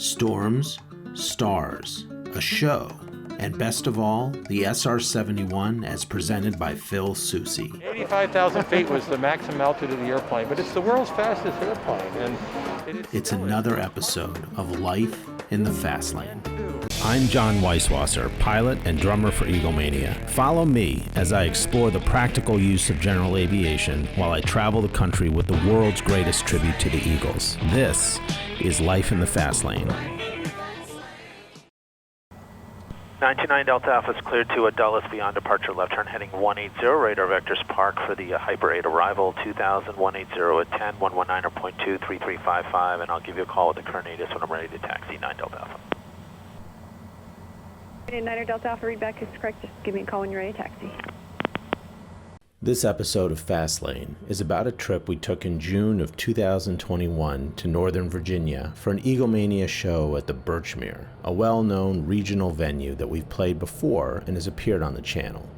storms, stars, a show, and best of all, the SR-71 as presented by Phil Soucy. 85,000 feet was the maximum altitude of the airplane, but it's the world's fastest airplane. And it's another episode of Life in the Fast Lane. I'm John Weisswasser, pilot and drummer for Eaglemania. Follow me as I explore the practical use of general aviation while I travel the country with the world's greatest tribute to the Eagles. This is Life in the Fast Lane. 99 Delta Alpha is cleared to Dulles beyond departure left turn heading 180, radar vectors park for the Hyper 8 arrival 2000 180 at 10 119.2 3355, and I'll give you a call with the current ATIS when I'm ready to taxi 9 Delta Alpha. 9 Delta Alpha, readback is correct, just give me a call when you're ready to taxi. This episode of Fastlane is about a trip we took in June of 2021 to Northern Virginia for an Eaglemania show at the Birchmere, a well-known regional venue that we've played before and has appeared on the channel.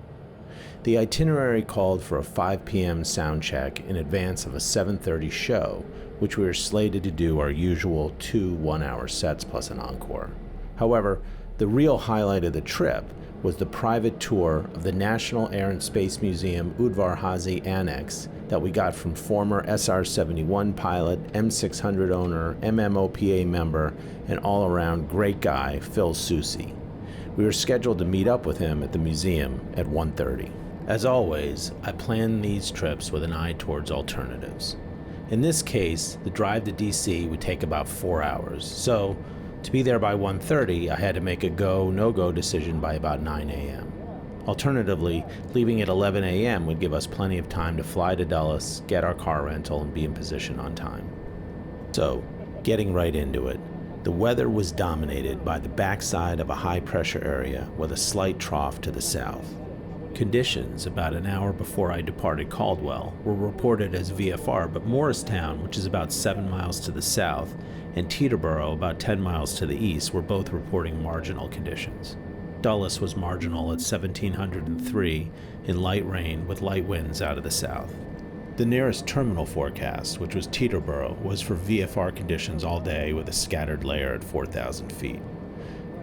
The itinerary called for a 5 p.m. sound check in advance of a 7:30 show, which we were slated to do our usual 2 one-hour sets plus an encore. However, the real highlight of the trip was the private tour of the National Air and Space Museum Udvar HAzy Annex that we got from former SR-71 pilot, M600 owner, MMOPA member, and all-around great guy, Phil Soucy. We were scheduled to meet up with him at the museum at 1:30. As always, I plan these trips with an eye towards alternatives. In this case, the drive to DC would take about 4 hours, so to be there by 1:30, I had to make a go, no-go decision by about 9 a.m. Alternatively, leaving at 11 a.m. would give us plenty of time to fly to Dulles, get our car rental, and be in position on time. So, getting right into it, the weather was dominated by the backside of a high-pressure area with a slight trough to the south. Conditions about an hour before I departed Caldwell were reported as VFR, but Morristown, which is about 7 miles to the south, and Teterboro, about 10 miles to the east, were both reporting marginal conditions. Dulles was marginal at 1703 in light rain with light winds out of the south. The nearest terminal forecast, which was Teterboro, was for VFR conditions all day with a scattered layer at 4,000 feet.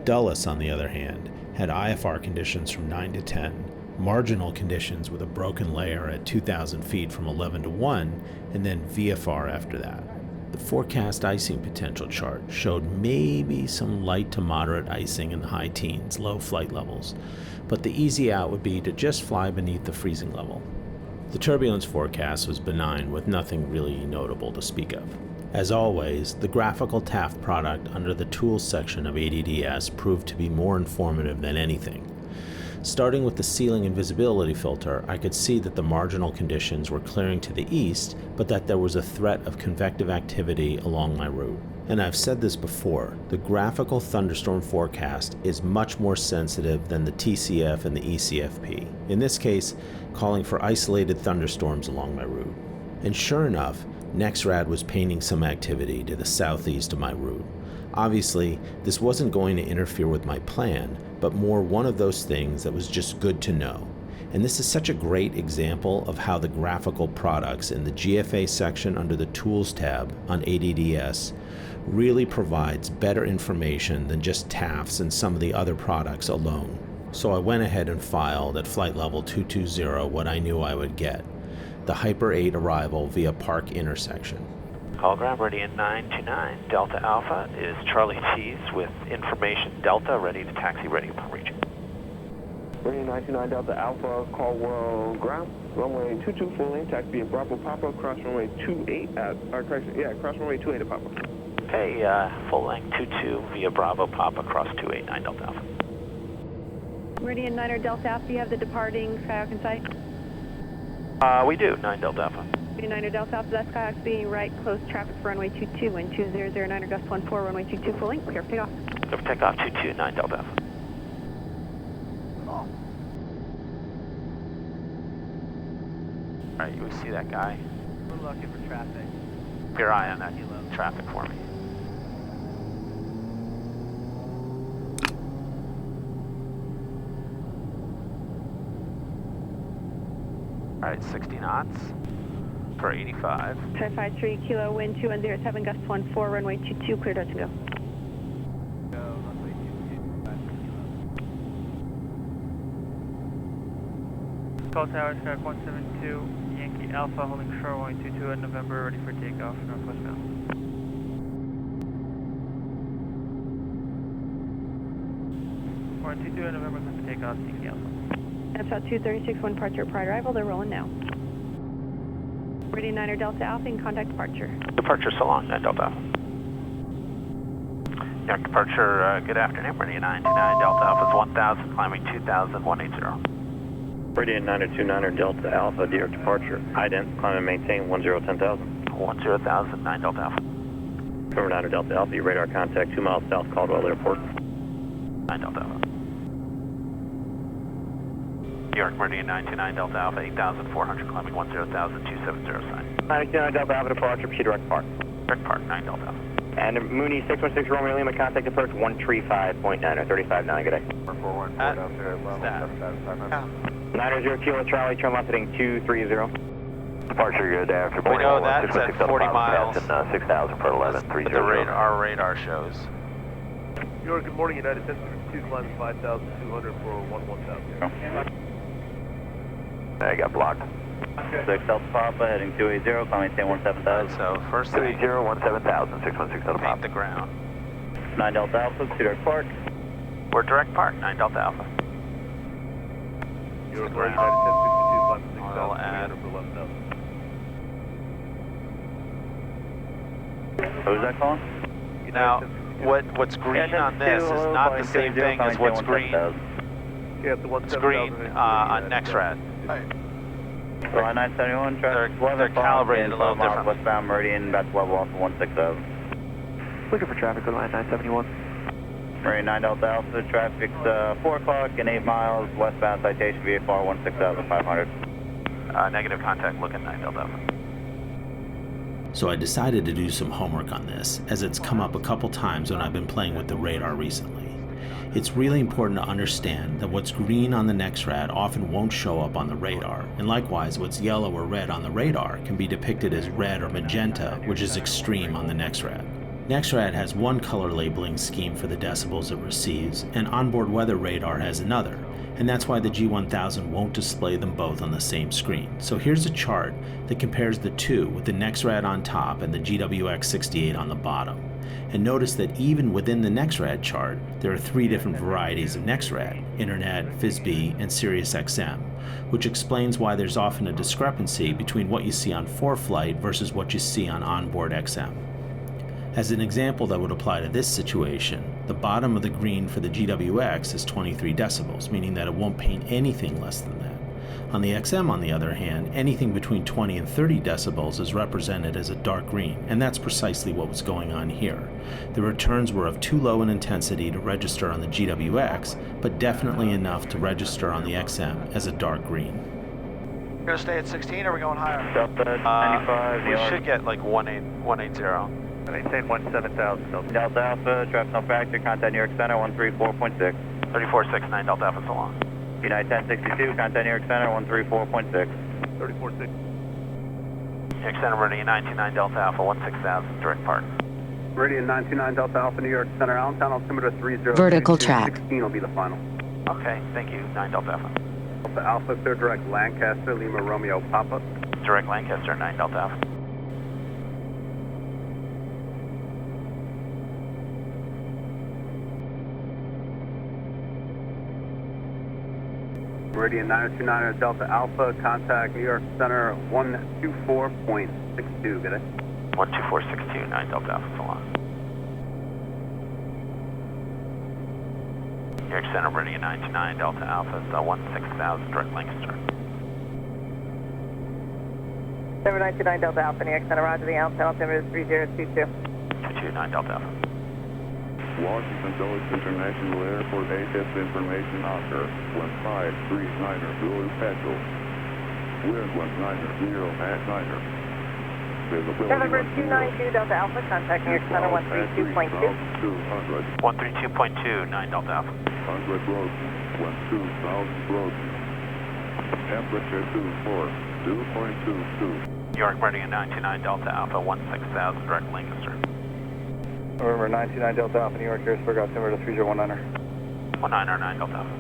Dulles, on the other hand, had IFR conditions from 9 to 10, marginal conditions with a broken layer at 2,000 feet from 11 to 1, and then VFR after that. The forecast icing potential chart showed maybe some light to moderate icing in the high teens, low flight levels, but the easy out would be to just fly beneath the freezing level. The turbulence forecast was benign with nothing really notable to speak of. As always, the Graphical TAF product under the tools section of ADDS proved to be more informative than anything. Starting with the ceiling and visibility filter, I could see that the marginal conditions were clearing to the east, but that there was a threat of convective activity along my route. And I've said this before, the graphical thunderstorm forecast is much more sensitive than the TCF and the ECFP, in this case, calling for isolated thunderstorms along my route. And sure enough, Nexrad was painting some activity to the southeast of my route. Obviously, this wasn't going to interfere with my plan, but more one of those things that was just good to know. And this is such a great example of how the graphical products in the GFA section under the Tools tab on ADDS really provides better information than just TAFs and some of the other products alone. So I went ahead and filed at flight level 220 what I knew I would get, the Hyper 8 arrival via Park intersection. Hologram Meridian 929 Delta Alpha is Charlie T's with information Delta, ready to taxi, ready upon reaching. Meridian 929 Delta Alpha, Caldwell ground, runway 22 full lane, taxi at Bravo Papa, cross runway 28 cross runway 28 at Papa. Okay, full length 22 via Bravo Papa, cross 289 Delta Alpha. Meridian 9 Delta Alpha, do you have the departing Skyhawk in sight? We do, 9 Delta Alpha. 9 Delta Alpha, that's Skyhawk being right, close traffic for runway 22, wind 2009 gust 14, runway 22 full length, clear for takeoff. Clear for takeoff, 22, 9 Delta Alpha. Alright, you see that guy? We're looking for traffic. Keep your eye on that traffic for me. Alright, 60 knots for 85. 553 kilo, wind 2107, gust 14, runway 22, clear to go. Call Tower, Sky 172, Yankee Alpha holding shore 122 at November, ready for takeoff, northwest bound. 122 at November, clear for takeoff, Yankee Alpha. That's about 236, one departure prior arrival, they're rolling now. Meridian 9 Delta Alpha in contact departure. Departure so long, 9 Delta Alpha. New York departure, good afternoon, Meridian 929 Delta Alpha is 1000, climbing 2000, 180. Meridian 929 Delta Alpha, New York departure, ident, climb and maintain 1010,000. 10,000, 9 Delta Alpha. November 9 Delta Alpha, your radar contact 2 miles south Caldwell Airport. 9 Delta Alpha. New York Meridian 929 Delta Alpha, 8,400, climbing 10,000, 270 sign. 929 Delta Alpha departure, proceed direct park. Direct park, 9 Delta Alpha. And Mooney 616 Romeo Lima, contact approach 135.9 or 35.9, good day. 414 down there, level 90 Kilo Charlie, turn left heading 230. Departure, good after. We know that's at 40 miles. 6,000 for 11, Our radar shows. New York, good morning, United 1062, climbing 5,200 for 11,000. I got blocked. 6 Delta Papa, heading 280, climbing 1017,000. So first thing, 17,000, 616 Delta paint Papa. the ground. 9 Delta Alpha, proceed direct park. We're direct park, 9 Delta Alpha. New York, United 1062, climbing I'll add. 6,300 for 11,000. Who's that calling? Now, what's green on this is not the same thing as what's green. Yeah, the It's green on Nexrad. Line 971, traffic. They're calibrated a little different. Westbound Meridian, about to level off of 160. Looking for traffic on line 971. Meridian 9 Delta Alpha, traffic's 4 o'clock and 8 miles, westbound citation VFR 16500. Negative contact, looking 9 Delta Alpha. So I decided to do some homework on this, as it's come up a couple times when I've been playing with the radar recently. It's really important to understand that what's green on the Nexrad often won't show up on the radar, and likewise what's yellow or red on the radar can be depicted as red or magenta, which is extreme on the Nexrad. Nexrad has one color labeling scheme for the decibels it receives, and onboard weather radar has another, and that's why the G1000 won't display them both on the same screen. So here's a chart that compares the two with the Nexrad on top and the GWX68 on the bottom. And notice that even within the Nexrad chart, there are 3 different varieties of Nexrad: Internet, FISB, and SiriusXM, which explains why there's often a discrepancy between what you see on ForeFlight versus what you see on onboard XM. As an example that would apply to this situation, the bottom of the green for the GWX is 23 decibels, meaning that it won't paint anything less than that. On the XM, on the other hand, anything between 20 and 30 decibels is represented as a dark green, and that's precisely what was going on here. The returns were of too low an intensity to register on the GWX, but definitely enough to register on the XM as a dark green. We're going to stay at 16, or are we going higher? Delta 95, We should get like 180. Maintain 17,000 Delta. Delta Alpha, traffic no factor, contact New York Center 134.6. 34.6, 9 Delta Alpha, so long. United 1062, contact New York Center 134.6. 34.6. New York Center, Meridian 929 Delta Alpha, 16,000, direct park. Meridian 929 Delta Alpha, New York Center, Allentown, altimeter 30. Vertical track. 16 will be the final. Okay, thank you, 9 Delta Alpha. Delta Alpha, clear direct Lancaster, Lima Romeo Papa. Direct Lancaster, 9 Delta Alpha. Meridian 929 Delta Alpha, contact New York Center 124.62, good day. 12462, 9 Delta Alpha, so long. New York Center, Meridian 929 Delta Alpha, is 16,000, direct Lancaster. 799 Delta Alpha, New York Center, roger the Allentown, altimeter 3022. 229 Delta Alpha. Washington Dulles International Airport ATF information Oscar 1539er Blue Petrol. Wind 190 at 9er. November 292 Delta Alpha, contact New York Center 132.2. 132.2, 9 Delta Alpha. 100 broken, 12,000 broken. Temperature 2.22. New York Meridian 929 Delta Alpha, 16,000, direct Lancaster. November 929 Delta Alpha, New York, Harrisburg, altimeter 3019er. 19er, 9 Delta Alpha.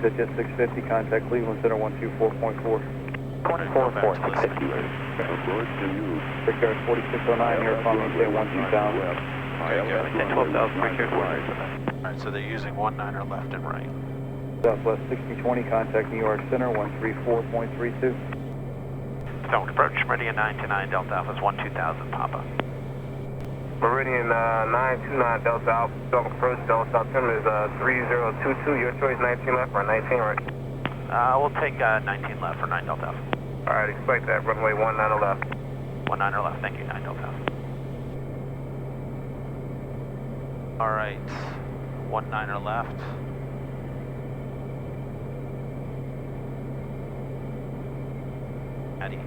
Yankee Jet 650, contact Cleveland Center 124.4. 144. Brickyard 4609, you're from say 12000. Maintain 12,000, Brickyard 4609. Alright, so they're using 19er left and right. Southwest 6020, contact New York Center 134.32. Don't approach Meridian 929 Delta Alpha is 12000 Papa. Meridian 929 Delta Alpha, don't approach, Delta South Terminal is 3022, your choice 19 left or 19 right? We'll take 19 left for 9 Delta Alpha. Alright, expect that, runway 19 left. 19 left, thank you, 9 Delta Alpha. Alright, 19er left. Eddie.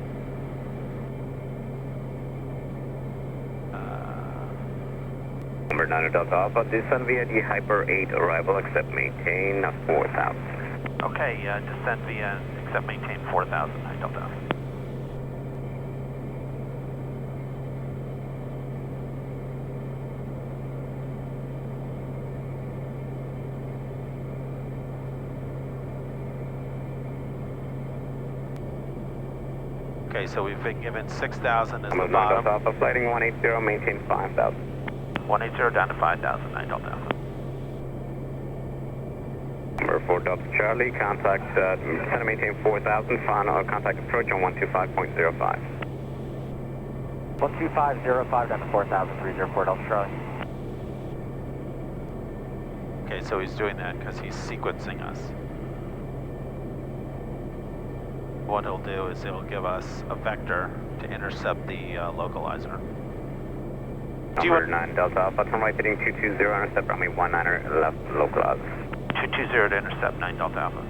Number 9 Delta Alpha, descend via the Hyper 8 arrival, accept maintain 4000. Okay, descend via, except maintain 4000, 9 Delta Alpha. Okay, so we've been given 6,000 as the Number 9 bottom. Delta Alpha, flighting 180, maintain 5000. 180 down to 5000, 9 Delta Alpha. Number 4 Delta Charlie, contact, center maintain 4000, final contact approach on 125.05. 12505 down to 4000, 304 Delta Charlie. Okay, so he's doing that because he's sequencing us. What he'll do is he'll give us a vector to intercept the localizer. Number 9 Delta Alpha, turn right heading 220, intercept runway 19er left localize. 220 to intercept 9 Delta Alpha.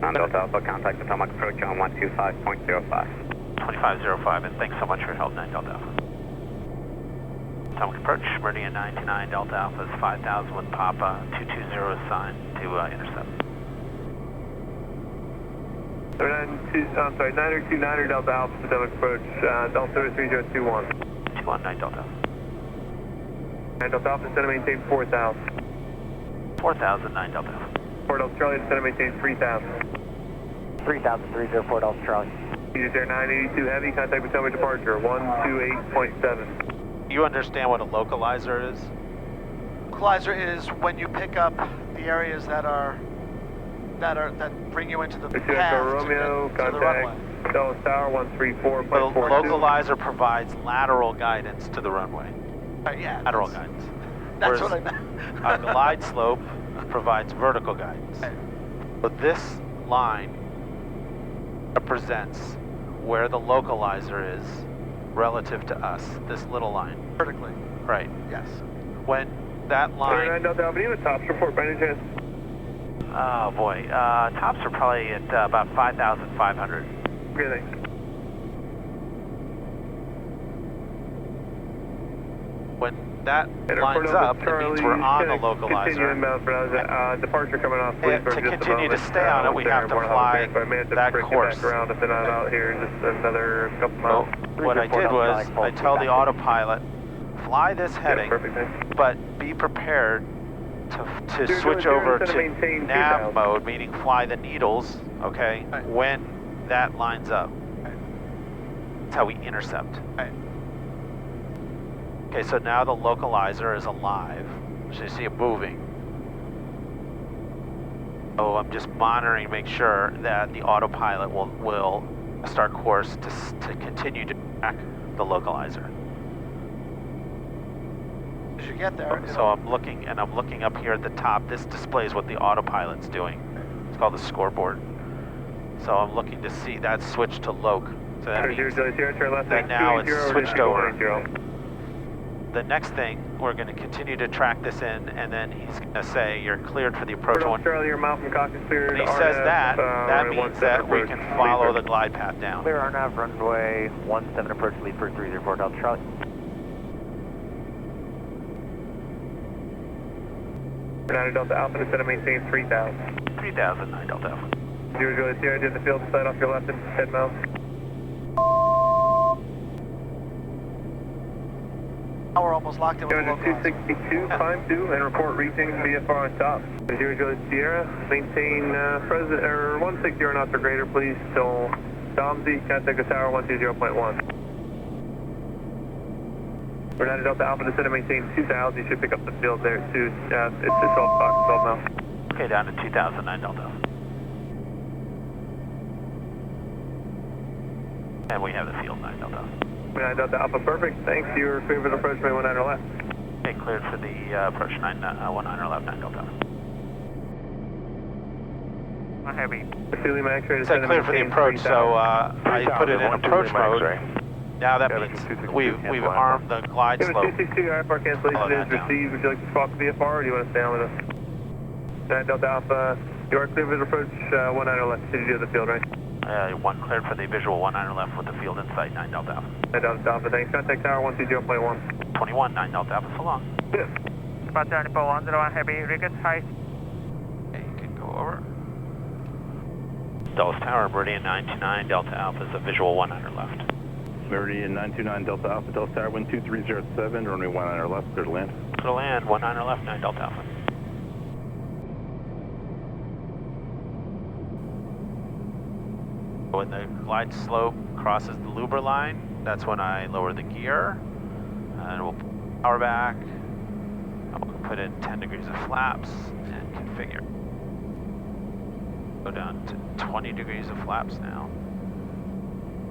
9 Delta Alpha, contact Potomac approach on 125.05. 2505, and thanks so much for your help, 9 Delta Alpha. Potomac approach, Meridian 929 Delta Alpha is 5000 with Papa, 220 assigned to intercept. 929 Delta Alpha, Potomac approach, Delta 3021. 21 9 Delta Alpha. 9 Delta Alpha, center maintain 4000. 4000, 9 Delta Alpha. 4 Delta Charlie, center maintain 3000. 3000, 304 Delta Charlie. Air 982 Heavy, contact Potomac departure, 128.7. You understand what a localizer is? Localizer is when you pick up the areas that bring you into the path Romeo, to the runway. contact Dallas Tower, 134.42. The localizer provides lateral guidance to the runway. Yeah. Lateral guidance. That's Whereas what I meant. a glide slope provides vertical guidance. So this line represents where the localizer is relative to us, this little line. Vertically. Right. Yes. When that line... 9 Delta Alpha, do you have a tops report by any chance? Oh boy, tops are probably at about 5,500. Okay, thanks. When that lines up, it means we're on the localizer. Continue inbound for now. Departure coming off, please. To continue to stay on it, we have to fly that course. Back around if they're not out here, just another couple miles. So what I did was, I tell the autopilot, fly this heading, but be prepared to switch over to nav mode, meaning fly the needles, okay, when that lines up. That's how we intercept. Okay, so now the localizer is alive. So you see it moving. So I'm just monitoring, make sure that the autopilot will start course to continue to track the localizer. As you get there, so I'm looking up here at the top. This displays what the autopilot's doing. It's called the scoreboard. So I'm looking to see that switched to loc. So that means that now it's switched over. The next thing, we're going to continue to track this in, and then he's going to say you're cleared for the approach one. Charlie, your mouth from cockpit cleared. When he says that, that means that we can follow the glide path down. Clear RNAV, runway 17 approach, lead for 304 Delta Charlie. Nine Delta Alpha, instead of maintain 3000. 3000, 9 Delta Alpha. Zero Juliet Sierra, did the field slide off your left and 10 miles. Now we're almost almost locked in with the localizer. 262, climb 2, and report reaching VFR on top. 0 Sierra, maintain present, or 160 knots or greater, please, till Domsey, contact the tower 120.1. United Delta Alpha, descend and maintain 2000, you should pick up the field there too. It's 12 now. Okay, down to 2009 Delta. And we have the field 9 Delta. United Delta Alpha, perfect. Thanks. You're clear for the approach, 19 left. Okay, cleared for the approach 19 left, 9 Delta. Heavy. Philly Max Ray, It's cleared for the approach, so I put it in approach mode. Now that means we've armed the glide slope. 262, IFR cancellation is received. Would you like to swap the VFR or do you want to stay on with us? 9 Delta Alpha, you are clear for the approach 19 left. CDW of the field, right? 1 cleared for the visual 19 left with the field in sight, 9 Delta Alpha. 9 Delta Alpha, thanks. Contact tower 120.1. 21, 9 Delta Alpha, so long. Yeah. About 101 heavy, Ricketts, high. Okay, you can go over. Dulles Tower, Meridian 929 Delta Alpha is a visual 19 left. Meridian 929 Delta Alpha, Dulles Tower, wind 2307, runway 19 left, clear to land. Clear to land, 19 left, 9 Delta Alpha. When the glide slope crosses the louver line, that's when I lower the gear, and we'll power back. I'll put in 10 degrees of flaps and configure. Go down to 20 degrees of flaps now.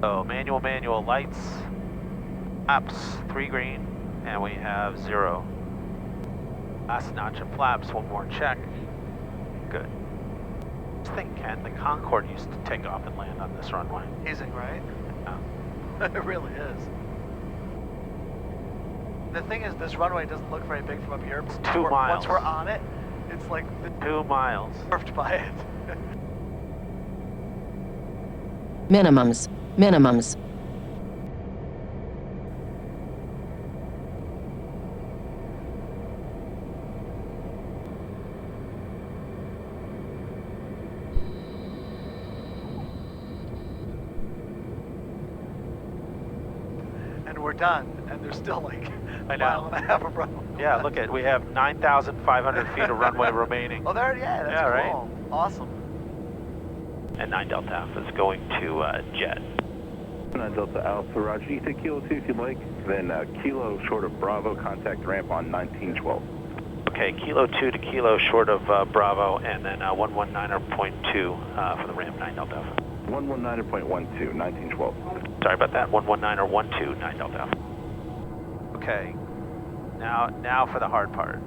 So manual lights, flaps, 3 green, and we have 0. Last notch of flaps, 1 more check. Good. This thing, Ken, the Concorde used to take off and land on this runway. Amazing, right? Yeah. It really is. The thing is, this runway doesn't look very big from up here. It's 2 miles. Once we're on it, it's like 2 miles. Dwarfed by it. Minimums. And we're done, and there's still like I a know. mile and a half of runway. Yeah, look at, we have 9,500 feet of runway remaining. Oh, there, yeah, that's cool. Right? Awesome. And 9 Delta Alpha is going to jet. 9 Delta Alpha, roger. You take Kilo 2 if you'd like, then Kilo short of Bravo, contact ramp on 1912. Okay, Kilo 2 to Kilo short of Bravo, and then 119.2 for the ramp, 9 Delta Alpha. 119.12, 1912. Sorry about that, 119.12, 9 Delta Alpha. Okay, now for the hard part.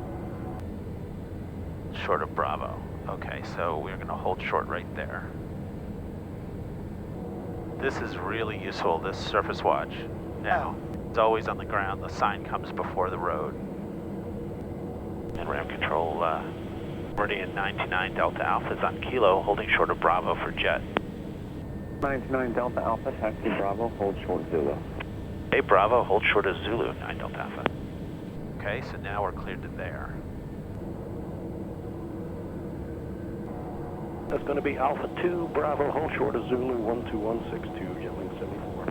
Short of Bravo. Okay, so we're gonna hold short right there. This is really useful, this surface watch. Now, it's always on the ground, the sign comes before the road. And ramp control, Meridian 99 Delta Alpha is on Kilo, holding short of Bravo for jet. 99 Delta Alpha, taxi Bravo, hold short Zulu. Hey, Bravo, hold short of Zulu, 9 Delta Alpha. Okay, so now we're cleared to there. That's going to be Alpha 2, Bravo, hold short of Zulu, 12162, jetwing 74.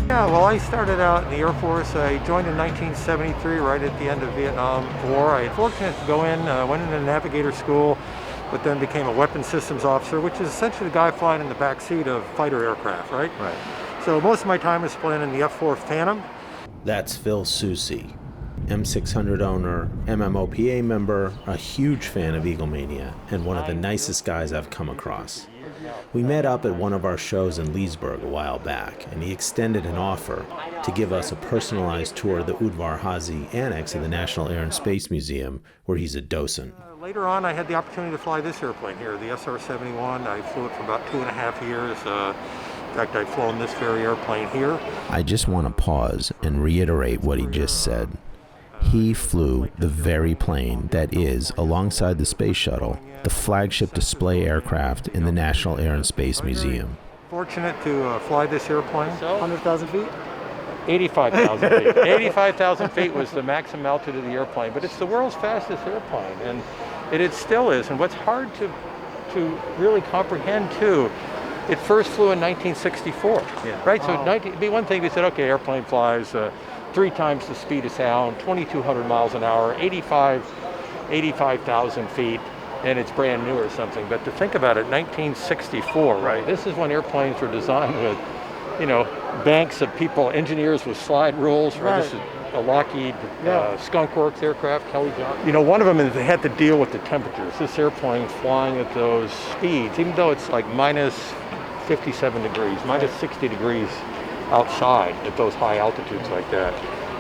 Yeah, well, I started out in the Air Force. I joined in 1973, right at the end of Vietnam War. I was fortunate to go in, went into navigator school, but then became a weapons systems officer, which is essentially the guy flying in the back seat of fighter aircraft, right? Right. So most of my time is spent in the F-4 Phantom. That's Phil Soucy, M600 owner, MMOPA member, a huge fan of Eaglemania, and one of the nicest guys I've come across. We met up at one of our shows in Leesburg a while back, and he extended an offer to give us a personalized tour of the Udvar HAzy Annex in the National Air and Space Museum, where he's a docent. Later on, I had the opportunity to fly this airplane here, the SR-71. I flew it for about 2.5 years. In fact, I've flown this very airplane here. I just want to pause and reiterate what he just said. He flew the very plane that is, alongside the space shuttle, the flagship display aircraft in the National Air and Space Museum. Fortunate to fly this airplane. 100,000 feet? 85,000 feet. 85,000 feet was the maximum altitude of the airplane, but it's the world's fastest airplane, and it still is. And what's hard to really comprehend too, it first flew in 1964, right? So it'd be one thing if we said, okay, airplane flies 3 times the speed of sound, 2,200 miles an hour, 85,000 feet, and it's brand new or something. But to think about it, 1964, right? This is when airplanes were designed with, banks of people, engineers with slide rules, right? This is a Lockheed Skunk Works aircraft, Kelly Johnson. One of them is they had to deal with the temperatures. This airplane flying at those speeds, even though it's like minus 57 degrees, minus 60 degrees outside at those high altitudes like that.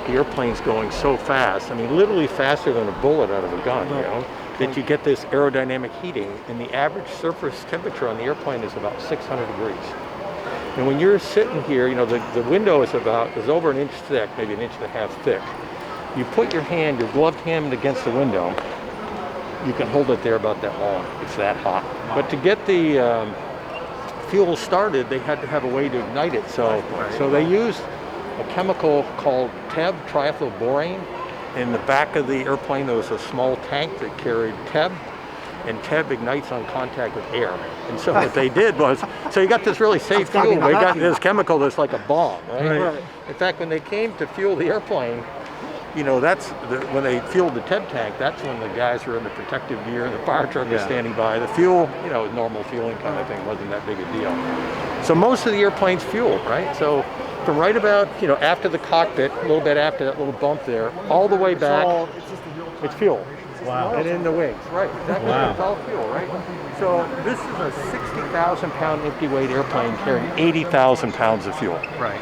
The airplane's going so fast, I mean, literally faster than a bullet out of a gun, that you get this aerodynamic heating, and the average surface temperature on the airplane is about 600 degrees. And when you're sitting here, the window is over an inch thick, maybe an inch and a half thick. You put your gloved hand against the window, you can hold it there about that long. It's that hot. But to get the fuel started, they had to have a way to ignite it. So they used a chemical called TEB, triethylborane. In the back of the airplane, there was a small tank that carried TEB, and TEB ignites on contact with air. And so what they did was, so you got this really safe fuel, they got this chemical that's like a bomb, right? In fact, when they came to fuel the airplane, when they fueled the TEB tank, that's when the guys were in the protective gear and the fire truck was standing by. The fuel, normal fueling kind of thing, wasn't that big a deal. So most of the airplane's fueled, right? So from right about, after the cockpit, a little bit after that little bump there, all the way back, it's fuel. Wow. And in the wings, right, exactly. Wow. It's all fuel, right? So this is a 60,000 pound empty weight airplane carrying 80,000 pounds of fuel. Right.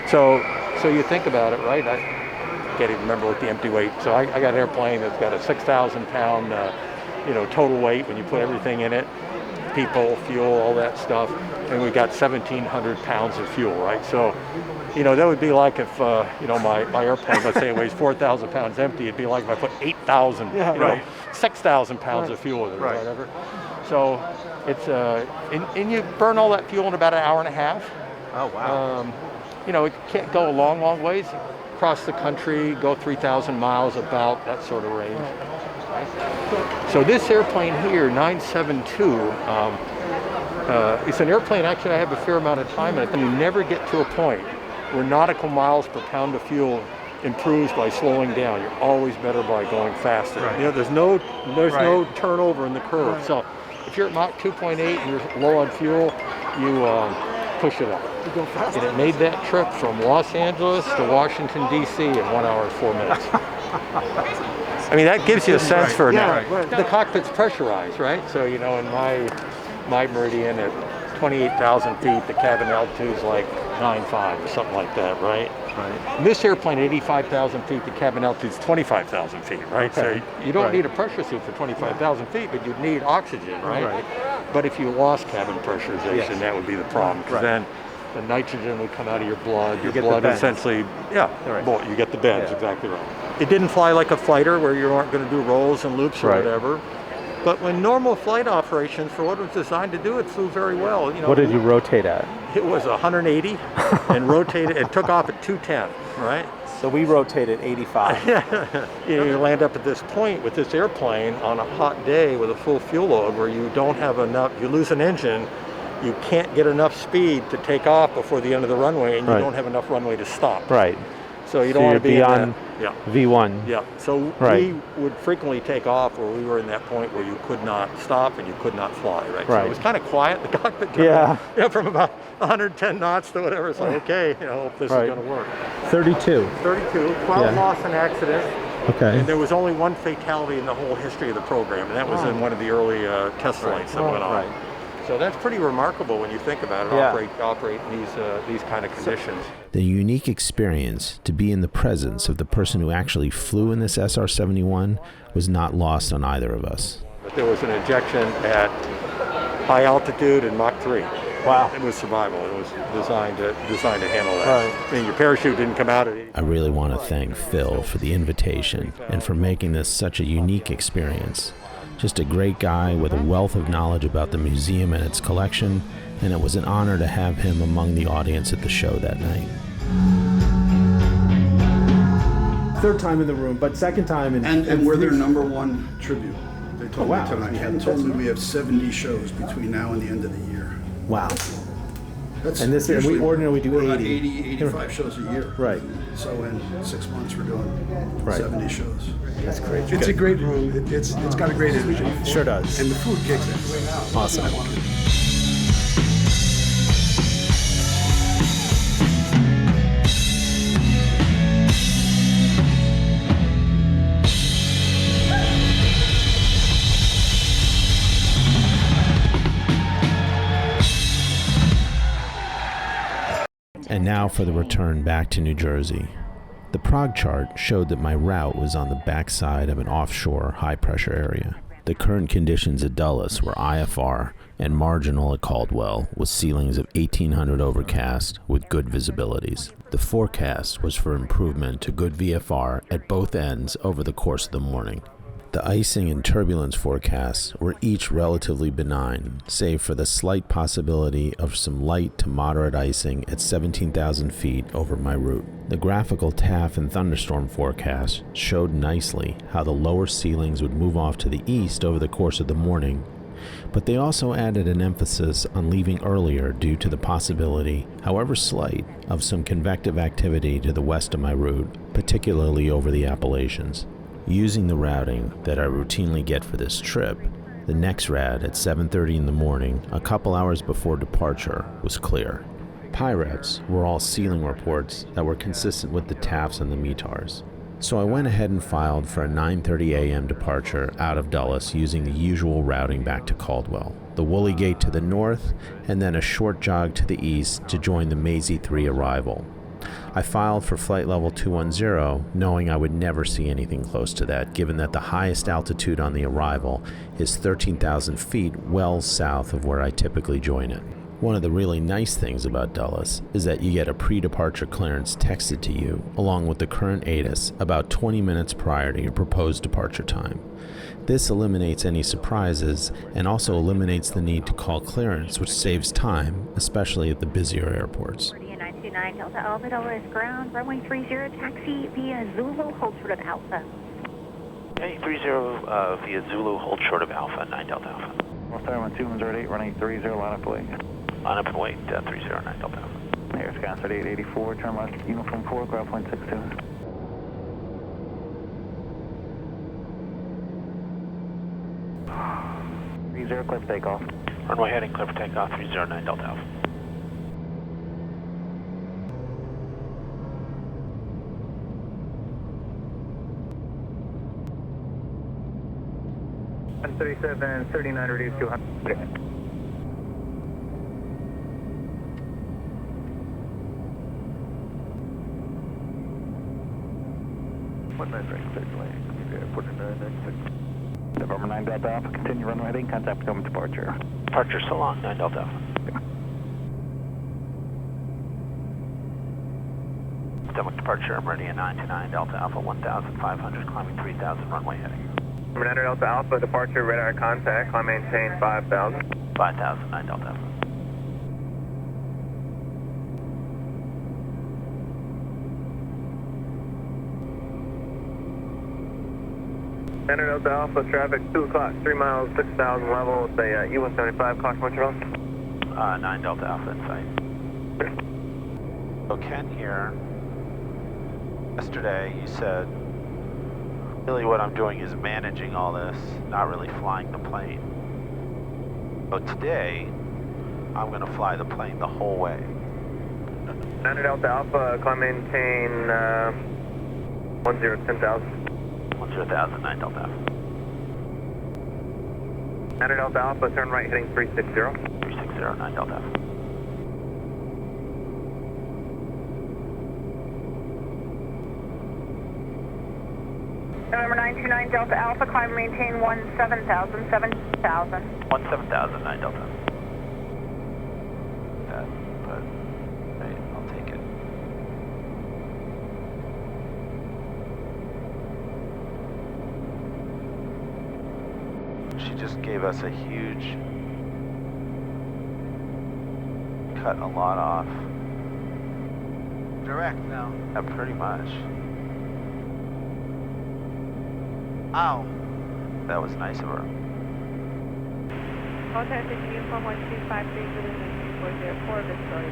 So you think about it, right? I can't even remember what the empty weight. So I got an airplane that's got a 6,000 pound, total weight when you put everything in it, people, fuel, all that stuff, and we got 1,700 pounds of fuel, right? So, that would be like if, my airplane, let's say it weighs 4,000 pounds empty, it'd be like if I put 8,000, 6,000 pounds of fuel in it, or whatever. So it's, and you burn all that fuel in about an hour and a half. Oh, wow. It can't go a long, long ways. Across the country, go 3,000 miles, about that sort of range. So this airplane here, 972, it's an airplane actually I have a fair amount of time in it, and you never get to a point where nautical miles per pound of fuel improves by slowing down. You're always better by going faster. There's no turnover in the curve. So if you're at Mach 2.8 and you're low on fuel, you push it up. And it made that trip from Los Angeles to Washington, D.C. in 1 hour and 4 minutes. I mean, that gives you a sense for now. The cockpit's pressurized, right? So, in my Meridian at 28,000 feet, the cabin altitude is like 9.5 or something like that, right? And this airplane, 85,000 feet, the cabin altitude is 25,000 feet, right? So you don't need a pressure suit for 25,000 feet, but you'd need oxygen, right? But if you lost cabin pressurization, that would be the problem, because then the nitrogen would come out of your blood. Your blood essentially, you get the bends, exactly right. It didn't fly like a fighter where you aren't going to do rolls and loops or whatever. But when normal flight operations, for what it was designed to do, it flew very well. What did you rotate at? It was 180 and rotated and took off at 210, right? So we rotated 85. You land up at this point with this airplane on a hot day with a full fuel load where you don't have enough, you lose an engine, you can't get enough speed to take off before the end of the runway, and you don't have enough runway to stop. Right. So you don't want to be on V1. Yeah. So we would frequently take off where we were in that point where you could not stop and you could not fly, right? So it was kind of quiet, the cockpit. From about 110 knots to whatever. It's like, okay, hope this is going to work. 32. 12 lost in accident. Okay. And there was only one fatality in the whole history of the program, and that was in one of the early test flights that went on. So that's pretty remarkable when you think about it, operate in these kind of conditions. The unique experience to be in the presence of the person who actually flew in this SR-71 was not lost on either of us. But there was an ejection at high altitude in Mach 3. Wow. It was survival. It was designed to handle that. I mean, your parachute didn't come out at 80. I really want to thank Phil for the invitation and for making this such a unique experience. Just a great guy with a wealth of knowledge about the museum and its collection, and it was an honor to have him among the audience at the show that night. third time in the room, but second time in... And we're their #1 tribute. They told me tonight. Okay. They told me we have 70 shows between now and the end of the year. Wow. That's and this we ordinarily do 80. About 80, 85 shows a year. Right. So in 6 months we're doing 70 shows. That's great. It's a great room. It's got a great energy. Sure does. And the food kicks it. Awesome. And now for the return back to New Jersey. The prog chart showed that my route was on the backside of an offshore high-pressure area. The current conditions at Dulles were IFR and marginal at Caldwell, with ceilings of 1800 overcast with good visibilities. The forecast was for improvement to good VFR at both ends over the course of the morning. The icing and turbulence forecasts were each relatively benign, save for the slight possibility of some light to moderate icing at 17,000 feet over my route. The graphical TAF and thunderstorm forecast showed nicely how the lower ceilings would move off to the east over the course of the morning, but they also added an emphasis on leaving earlier due to the possibility, however slight, of some convective activity to the west of my route, particularly over the Appalachians. Using the routing that I routinely get for this trip, the Nexrad at 7:30 in the morning, a couple hours before departure, was clear. PIREPs were all ceiling reports that were consistent with the TAFs and the METARs. So I went ahead and filed for a 9:30 a.m. departure out of Dulles using the usual routing back to Caldwell, the Woolly Gate to the north, and then a short jog to the east to join the HAzy 3 arrival. I filed for flight level 210, knowing I would never see anything close to that, given that the highest altitude on the arrival is 13,000 feet well south of where I typically join it. One of the really nice things about Dulles is that you get a pre-departure clearance texted to you, along with the current ATIS, about 20 minutes prior to your proposed departure time. This eliminates any surprises and also eliminates the need to call clearance, which saves time, especially at the busier airports. 929 Delta Alpha, Dulles ground, runway 30, taxi via Zulu, hold short of Alpha. Okay, 30 via Zulu, hold short of Alpha, 9 Delta Alpha. We'll start on 2108, running 30, line up and wait. Line up and wait, 309 Delta Alpha. Air Sky 3884, turn left, uniform 4, ground point 62. Clear for takeoff. Runway heading clear for takeoff, 309 Delta Alpha. And 37, 39 reduced to 100. November 9 Delta Alpha, continue runway heading, contact becoming departure. Departure so long, 9 Delta Alpha. Stomach departure, Meridian 929 Delta Alpha, 1,500, climbing 3,000, runway heading. Number 9 Delta Alpha, departure, radar contact, climb maintain 5,000. 5,000, 9 Delta Alpha. Center Delta Alpha, traffic 2 o'clock, 3 miles, 6,000 level, say U-175, caution point your 9 Delta Alpha in sight. So Ken here, yesterday you said, really what I'm doing is managing all this, not really flying the plane. So today, I'm going to fly the plane the whole way. 9 Delta Alpha, climb maintain 10,000. 10,000, 9 Delta Alpha. 9 Delta Alpha, turn right heading 360. 360, 9 Delta Alpha. November 929 Delta Alpha, climb maintain 17,000, 7,000. 17,000, 9 Delta. But hey, I'll take it. She just gave us a huge, cut a lot off. Direct now. Pretty much. Ow. That was nice of her. Contact uniform 1253 404 visibility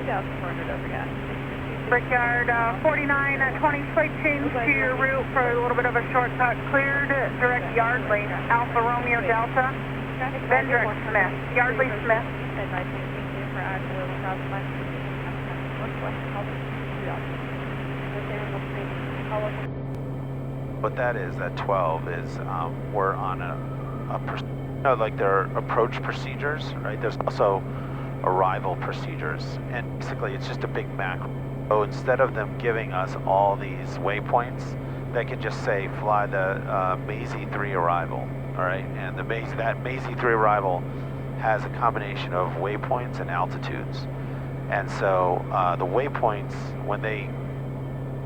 2,400 over gas. Brickyard 49 at 20, switching to your route for a little bit of a shortcut. Cleared direct Yardley, Alpha Romeo Delta, then direct Smith, Yardley Smith. What that is, that 12 is, we're on like their approach procedures, right? There's also arrival procedures, and basically it's just a big macro. So instead of them giving us all these waypoints, they can just say fly the METARs 3 arrival, all right? And that METARs 3 arrival has a combination of waypoints and altitudes. And so the waypoints, when they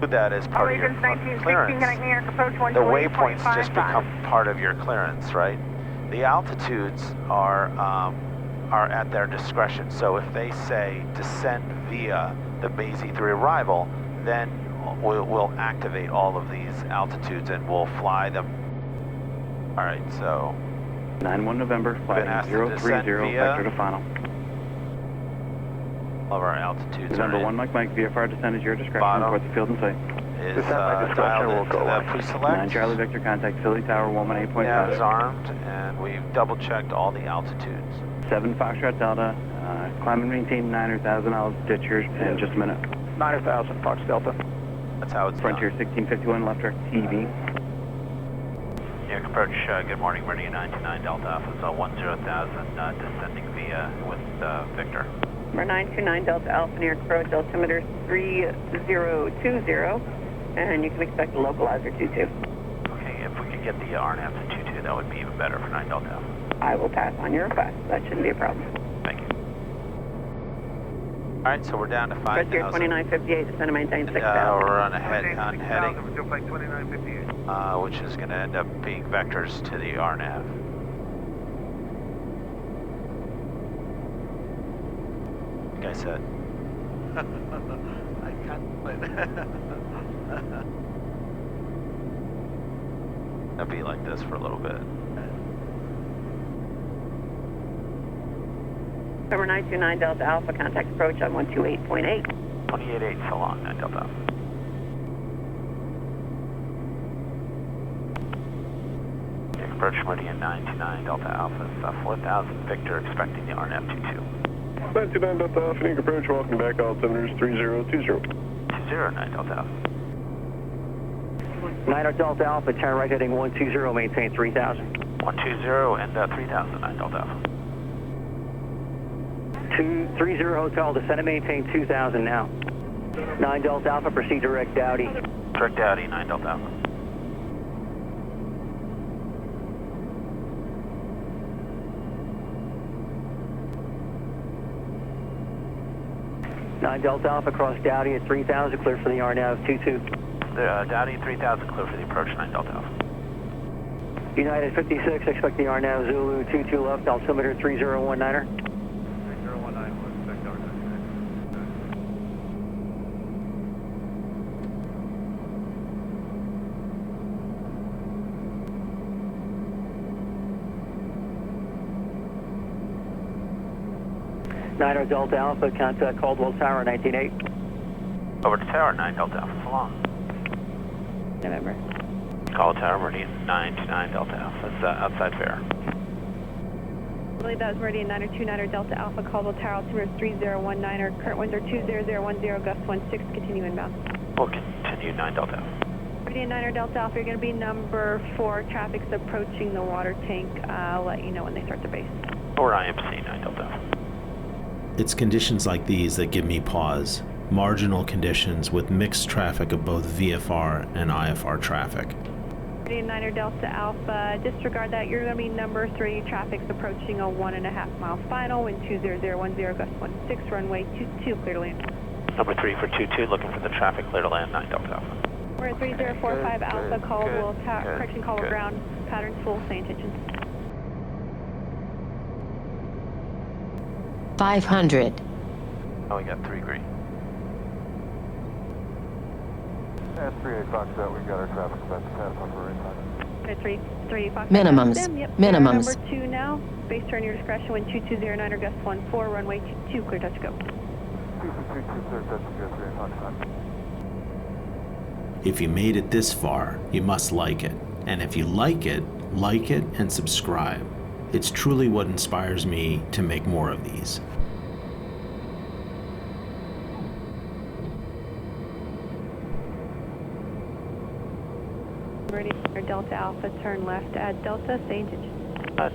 do that as part of your clearance, the waypoints just become part of your clearance, right? The altitudes are at their discretion. So if they say descend via the METARs 3 arrival, then we'll activate all of these altitudes and we'll fly them. All right, so 91 November, flight 030, vector to final. All of our altitudes November are 1 Mike Mike, VFR descend is your discretion, bottom report the field in sight. Is dialed into the pre-select. 9 Charlie Victor, contact Philly Tower 118.5. Yeah, it's armed, and we've double-checked all the altitudes. 7 Foxtrot Delta, climb and maintain 9,000, I'll ditch yours in just a minute. 9,000, Fox Delta. That's how it's Frontier done. 1651, left direct TV. New York approach, good morning, Meridian 929 Delta Alpha, so 10,000, descending via with Victor. Number 929 Delta Alpha, New York approach, altimeter 3020, and you can expect a localizer 22. Okay, if we could get the RNAV to 22, that would be even better for 9 Delta Alpha. I will pass on your request. That shouldn't be a problem. Thank you. All right, so we're down to 5,000. Frontier 2958, descend and maintain 6,000. We're on heading, which is going to end up being vectors to the RNAV. Like I said. I can't wait. It'll be like this for a little bit. Number 929 Delta Alpha, contact approach on 128.8. 28.8, so long, 9 Delta Alpha. Approach Meridian 929 Delta Alpha, 4,000 Victor, expecting the RNAV 22. 929 Delta Alpha, New York approach, walking back, altimeters 3020. 20, 9 Delta Alpha. 9 Delta Alpha, turn right heading 120, maintain 3,000. 120 and 3,000, 9 Delta Alpha. 230 Hotel, descend and maintain 2,000 now. 9 Delta Alpha, proceed direct Dowdy. Direct Dowdy, 9 Delta Alpha. Delta Alpha, cross Dowdy at 3,000, clear for the RNAV 22. Dowdy 3,000, clear for the approach, 9 Delta Alpha. United 56, expect the RNAV Zulu 22 left, altimeter 3019er. 3019, expect RNAV. 9 Delta Alpha, contact Caldwell Tower 19.8. Over to Tower, 9 Delta Alpha, so long. November. Call Tower, Meridian 929 Delta Alpha, it's outside fare. I believe that was Meridian 929 Delta Alpha, Caldwell Tower, altimeter 3019er, current winds are 20010, gust 16, continue inbound. We'll continue 9 Delta Alpha. Meridian 9 Delta Alpha, you're going to be number 4, traffic's approaching the water tank. I'll let you know when they start the base. Or IMC 9 Delta Alpha. It's conditions like these that give me pause. Marginal conditions with mixed traffic of both VFR and IFR traffic. Meridian 9 Delta Alpha, disregard that. You're going to be number 3, traffic's approaching a 1.5 mile final, wind 20010, gust 16, runway 22, clear to land. Number 3 for 22, looking for the traffic, clear to land, 9 Delta Alpha. We're at 3045 Alpha, Caldwell Tower, correction, Caldwell ground, patterns full, same intentions. 500. Oh, we got 3 green. S38 Foxtrot, we've got our traffic about to pass on for impact. 3 Fox. Minimums. Yep. Minimums. Number 2 now. Base turn your discretion, wind 2209 or gust 14, runway 22, clear touch go. 2222, clear touch go, 3 Foxtrot. If you made it this far, you must like it. And if you like it and subscribe. It's truly what inspires me to make more of these. Meridian or Delta Alpha, turn left at Delta, same digit.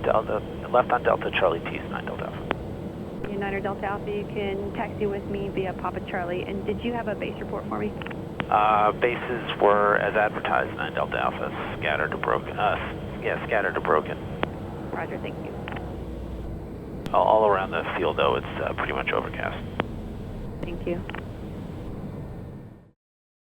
Delta, left on Delta, Charlie Peace, 9 Delta Alpha. United or Delta Alpha, you can taxi with me via Papa Charlie. And did you have a base report for me? Bases were, as advertised, 9 Delta Alpha, scattered to broken. Scattered to broken. Roger, thank you. All around the field, though, it's pretty much overcast. Thank you.